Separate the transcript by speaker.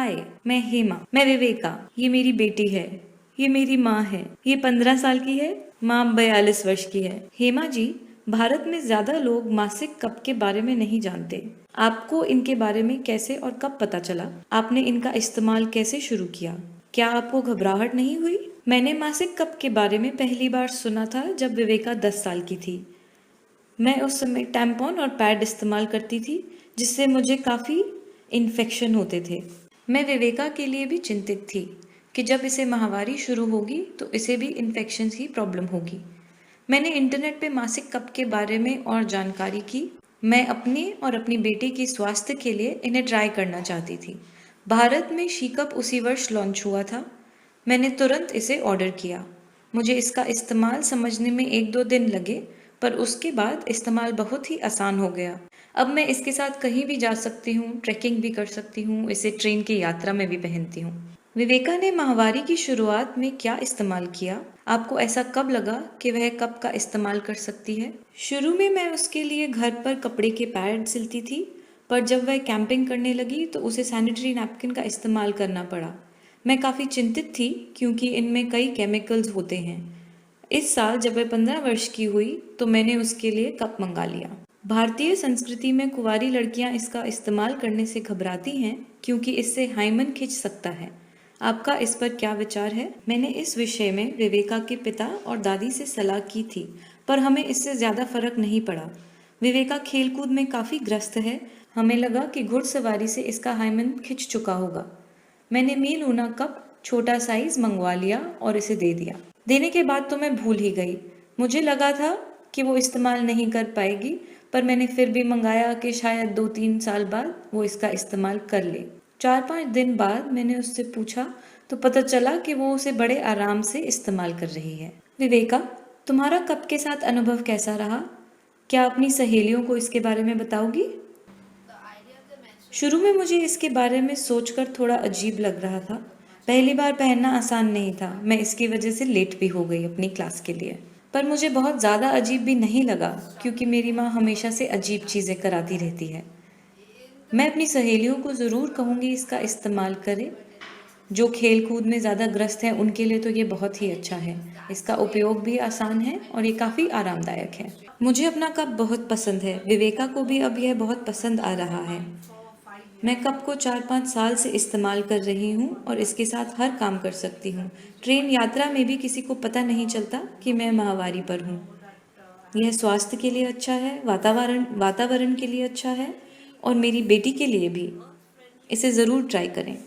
Speaker 1: हाय, मैं हेमा, मैं विवेका, ये मेरी बेटी है, ये मेरी माँ है, ये 15 साल की है, माँ 42 वर्ष की है। हेमा जी, भारत में ज्यादा लोग मासिक कप के बारे में नहीं जानते। आपको इनके बारे में कैसे और कब पता चला? आपने इनका इस्तेमाल कैसे शुरू किया? क्या आपको घबराहट नहीं हुई? मैंने मासिक कप के बारे में पहली बार सुना था जब विवेका 10 साल की थी। मैं उस समय टैम्पॉन और पैड इस्तेमाल करती थी, जिससे मुझे काफ़ी इन्फेक्शन होते थे। मैं विवेका के लिए भी चिंतित थी कि जब इसे माहवारी शुरू होगी तो इसे भी इन्फेक्शन की प्रॉब्लम होगी। मैंने इंटरनेट पे मासिक कप के बारे में और जानकारी की। मैं अपने और अपनी बेटी की स्वास्थ्य के लिए इन्हें ट्राई करना चाहती थी। भारत में शी कप उसी वर्ष लॉन्च हुआ था। मैंने तुरंत इसे ऑर्डर किया। मुझे इसका इस्तेमाल समझने में 1-2 दिन लगे, पर उसके बाद इस्तेमाल बहुत ही आसान हो गया। अब मैं इसके साथ कहीं भी जा सकती हूँ, ट्रैकिंग भी कर सकती हूँ, इसे ट्रेन की यात्रा में भी पहनती हूँ। विवेका ने माहवारी की शुरुआत में क्या इस्तेमाल किया? आपको ऐसा कब लगा कि वह कब का इस्तेमाल कर सकती है? शुरू में मैं उसके लिए घर पर कपड़े के पैड सिलती थी, पर जब वह कैंपिंग करने लगी तो उसे सैनिटरी नैपकिन का इस्तेमाल करना पड़ा। मैं काफ़ी चिंतित थी क्योंकि इनमें कई केमिकल्स होते हैं। इस साल जब वह 15 वर्ष की हुई तो मैंने उसके लिए कप मंगा लिया। भारतीय संस्कृति में कुंवारी लड़कियां इसका इस्तेमाल करने से घबराती हैं क्योंकि इससे हाइमन खिंच सकता है। आपका इस पर क्या विचार है? मैंने इस विषय में विवेका के पिता और दादी से सलाह की थी, पर हमें इससे ज़्यादा फर्क नहीं पड़ा। विवेका खेलकूद में काफ़ी ग्रस्त है। हमें लगा कि घुड़सवारी से इसका हाइमन खिंच चुका होगा। मैंने मील ऊना कप छोटा साइज मंगवा लिया और इसे दे दिया। देने के बाद तो मैं भूल ही गई। मुझे लगा था कि वो इस्तेमाल नहीं कर पाएगी, पर मैंने फिर भी मंगाया कि शायद 2-3 साल बाद वो इसका इस्तेमाल कर ले। 4-5 दिन बाद मैंने उससे पूछा तो पता चला कि वो उसे बड़े आराम से इस्तेमाल कर रही है। विवेका, तुम्हारा कप के साथ अनुभव कैसा रहा? क्या अपनी सहेलियों को इसके बारे में बताओगी? शुरू में मुझे इसके बारे में सोचकर थोड़ा अजीब लग रहा था। पहली बार पहनना आसान नहीं था। मैं इसकी वजह से लेट भी हो गई अपनी क्लास के लिए। पर मुझे बहुत ज़्यादा अजीब भी नहीं लगा क्योंकि मेरी माँ हमेशा से अजीब चीज़ें कराती रहती है। मैं अपनी सहेलियों को ज़रूर कहूँगी इसका इस्तेमाल करें। जो खेल कूद में ज़्यादा ग्रस्त हैं उनके लिए तो ये बहुत ही अच्छा है। इसका उपयोग भी आसान है और ये काफ़ी आरामदायक है। मुझे अपना कप बहुत पसंद है। विवेका को भी अब यह बहुत पसंद आ रहा है। मैं कप को 4-5 साल से इस्तेमाल कर रही हूँ और इसके साथ हर काम कर सकती हूँ। ट्रेन यात्रा में भी किसी को पता नहीं चलता कि मैं माहवारी पर हूँ। यह स्वास्थ्य के लिए अच्छा है, वातावरण वातावरण के लिए अच्छा है और मेरी बेटी के लिए भी। इसे ज़रूर ट्राई करें।